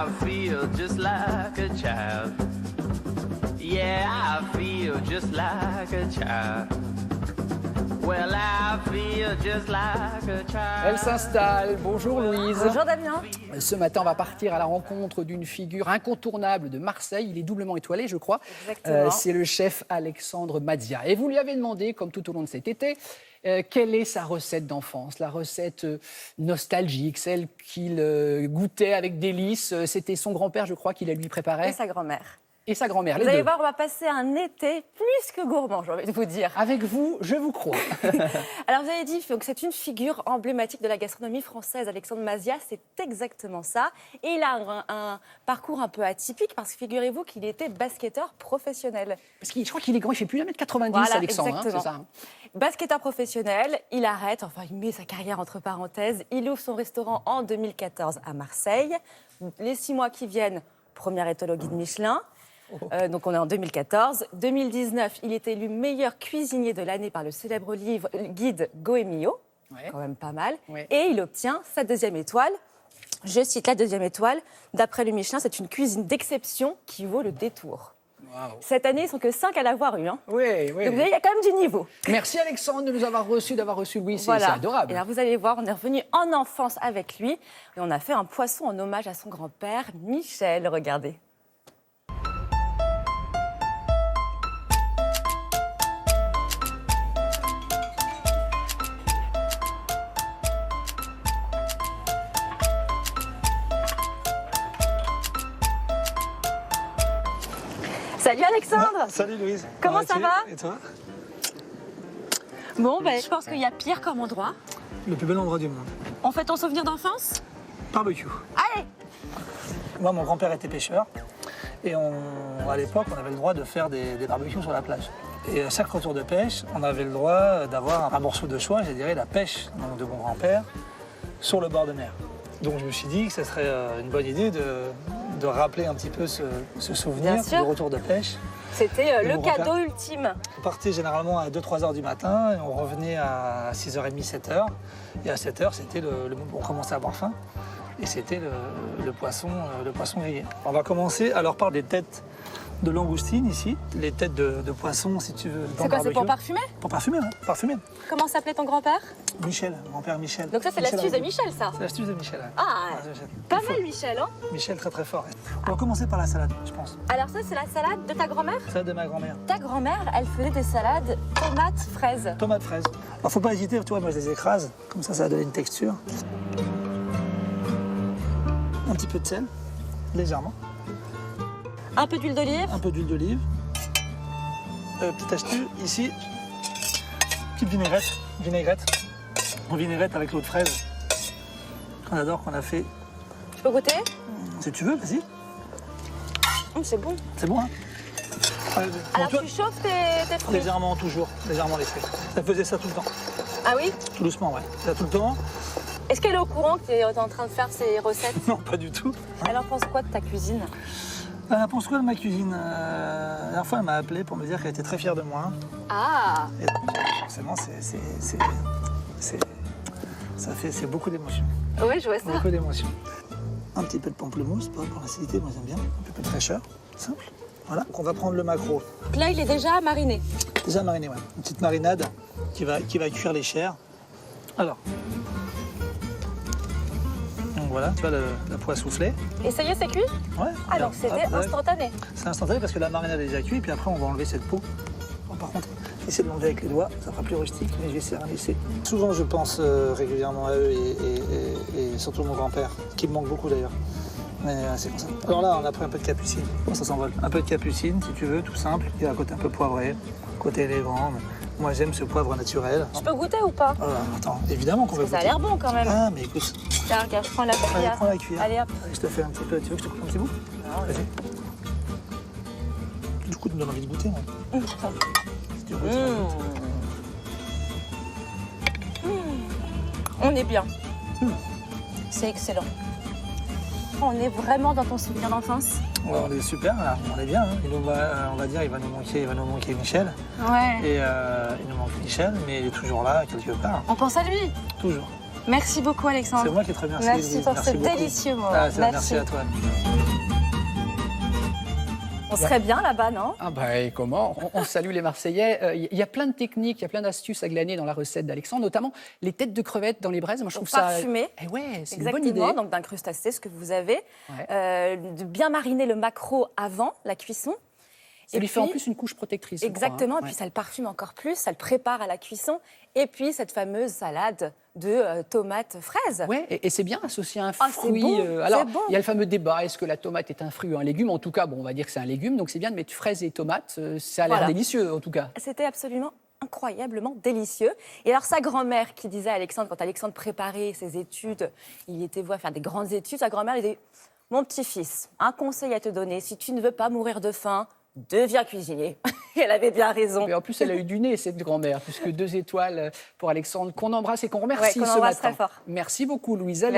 I feel just like a child. Yeah, I feel just like a child. Well, I feel just like a child. Elle s'installe. Bonjour Louise. Bonjour Damien. Ce matin, on va partir à la rencontre d'une figure incontournable de Marseille. Il est doublement étoilé, je crois. Exactement. C'est le chef Alexandre Mazia. Et vous lui avez demandé, comme tout au long de cet été, quelle est sa recette d'enfance, la recette nostalgique, celle qu'il goûtait avec délice. C'était son grand-père, je crois, qui la lui préparait. Et sa grand-mère. Et sa grand-mère, les Vous allez deux. voir, on va passer un été plus que gourmand, j'ai envie de vous dire. Avec vous, je vous crois. Alors, vous avez dit que c'est une figure emblématique de la gastronomie française. Alexandre Mazia, c'est exactement ça. Et il a un parcours un peu atypique parce que figurez-vous qu'il était basketteur professionnel. Parce que je crois qu'il est grand, il fait plus d'1 m 90, Voilà, Alexandre, hein, c'est exactement. ça, hein. Basketteur professionnel, il arrête, enfin il met sa carrière entre parenthèses. Il ouvre son restaurant en 2014 à Marseille. Les 6 mois qui viennent, première étoile au guide Michelin. Donc on est en 2014. 2019, il est élu meilleur cuisinier de l'année par le célèbre guide Goemio. Ouais. Quand même pas mal. Ouais. Et il obtient sa 2e étoile. Je cite la 2e étoile. D'après le Michelin, c'est une cuisine d'exception qui vaut le détour. Waouh. Cette année, ils sont que 5 à l'avoir eu. Hein. Oui, oui. Donc vous voyez, il y a quand même du niveau. Merci Alexandre de nous avoir reçus, d'avoir reçu Louis, c'est Voilà. adorable. Et alors vous allez voir, on est revenu en enfance avec lui. Et on a fait un poisson en hommage à son grand-père, Michel. Regardez. Salut Alexandre. Salut Louise. Comment ça va? Et toi? Bon, je pense qu'il y a pire comme endroit. Le plus bel endroit du monde. On fait ton souvenir d'enfance? Barbecue. Allez. Moi, mon grand-père était pêcheur. Et à l'époque, on avait le droit de faire des barbecues sur la plage. Et à chaque retour de pêche, on avait le droit d'avoir un morceau de choix, je dirais la pêche donc, de mon grand-père, sur le bord de mer. Donc je me suis dit que ce serait une bonne idée de rappeler un petit peu ce souvenir Bien sûr. du retour de pêche. C'était le mon cadeau grand-père. ultime. On partait généralement à 2-3 heures du matin et on revenait à 6h30, 7h. Et à 7h, c'était on commençait à avoir faim. Et c'était le poisson grillé. On va commencer alors par des têtes de langoustine ici, les têtes de poisson si tu veux. C'est quoi, c'est pour parfumer? Pour parfumer, hein, parfumer. Comment s'appelait ton grand-père? Michel, grand-père Michel. Donc ça, c'est Michel l'astuce de Arnaud. Michel, ça. C'est l'astuce de Michel. Ouais. Ah, Ouais, Michel. pas Il faut. mal Michel, hein? Michel très très fort. On va commencer par la salade, je pense. Alors ça, c'est la salade de ta grand-mère? Salade de ma grand-mère. Ta grand-mère, elle faisait des salades tomates, fraises. Tomate fraise. Alors faut pas hésiter, tu vois, moi je les écrase, comme ça va donner une texture. Un petit peu de sel, légèrement. Un peu d'huile d'olive. Un peu d'huile d'olive. Petite astuce, ici, petite vinaigrette. En vinaigrette avec l'eau de fraise qu'on adore, qu'on a fait. Tu peux goûter? Si tu veux, vas-y. C'est bon. C'est bon, hein? Alors Bon, tu chauffes tes fruits. légèrement toujours, légèrement les fruits. Ça faisait ça tout le temps. Ah oui? Tout doucement, ouais. Ça tout le temps. Est-ce qu'elle est au courant que tu es en train de faire ces recettes? Non, pas du tout. Elle en pense quoi de ta cuisine? Elle en pense quoi de ma cuisine? La dernière fois, elle m'a appelé pour me dire qu'elle était très fière de moi. Ah! Et forcément, c'est beaucoup d'émotions. Oui, je vois ça. Beaucoup d'émotions. Un petit peu de pamplemousse, pas pour l'acidité, moi j'aime bien. Un peu de fraîcheur, simple. Voilà. Donc on va prendre le maquereau. Donc là, il est déjà mariné. Déjà mariné, ouais. Une petite marinade qui va cuire les chairs. Alors. Donc voilà, tu vois la poix soufflée. Et ça y est, c'est cuit? Ouais. Ah, Alors, donc c'était hop, ouais. instantané. C'est instantané parce que la marinade est déjà cuite et puis après on va enlever cette peau. Bon, par contre, essayer de l'enlever avec les doigts, ça fera plus rustique, mais je vais essayer de laisser. Souvent je pense régulièrement à eux et surtout mon grand-père, qui me manque beaucoup d'ailleurs. Mais c'est comme ça. Alors là, on a pris un peu de capucine. Bon, ça s'envole. Un peu de capucine, si tu veux, tout simple. Il y a un côté un peu poivré, côté élégant. Moi, j'aime ce poivre naturel. Je peux goûter ou pas? Attends, évidemment qu'on va Ça a goûter. l'air bon quand même. Ah, mais écoute, Tiens, regarde, je prends la allez, cuillère. prends la cuillère. Allez hop. Allez, je te fais un petit peu. Tu veux que je te coupe un petit bout? Non, Vas-y. Du coup, tu me donnes envie de goûter, moi. Si tu goûtes, On est bien. C'est excellent. On est vraiment dans ton souvenir d'enfance. Ouais, on est super, là. On est bien. Hein. On va dire, il va nous manquer Michel. Ouais. Et il nous manque Michel, mais il est toujours là, quelque part. On pense à lui. Toujours. Merci beaucoup, Alexandre. C'est moi qui te remercie. Merci Louise. pour ce beaucoup. délicieux moment. Ah, merci à toi. On serait bien là-bas, non? Ah bah et comment on salue les Marseillais. Il y a plein de techniques, il y a plein d'astuces à glaner dans la recette d'Alexandre, notamment les têtes de crevettes dans les braises. Moi, je trouve ça parfumé. Eh ouais, c'est une Exactement, bonne idée. donc d'un crustacé, ce que vous avez. Ouais. De bien mariner le maquereau avant la cuisson. Ça Et lui fait en puis- plus une couche protectrice. je crois, Exactement, hein. et puis ça le parfume encore plus, ça le prépare à la cuisson. Et puis cette fameuse salade de tomates fraises. Ouais, et c'est bien associé à un Ah, c'est fruit. bon, Alors, c'est bon. il y a le fameux débat, est-ce que la tomate est un fruit ou un légume? En tout cas, bon, on va dire que c'est un légume, donc c'est bien de mettre fraises et tomates. Ça a l'air Voilà. délicieux, en tout cas. C'était absolument incroyablement délicieux. Et alors sa grand-mère qui disait à Alexandre, quand Alexandre préparait ses études, il était voué à faire des grandes études, sa grand-mère lui disait « Mon petit-fils, un conseil à te donner, si tu ne veux pas mourir de faim, deviens cuisinier. » Et elle avait bien raison. Mais en plus, elle a eu du nez, cette grand-mère, puisque 2 étoiles pour Alexandre, qu'on embrasse et qu'on remercie Ouais, qu'on ce embrasse matin. très fort. Merci beaucoup, Louisa.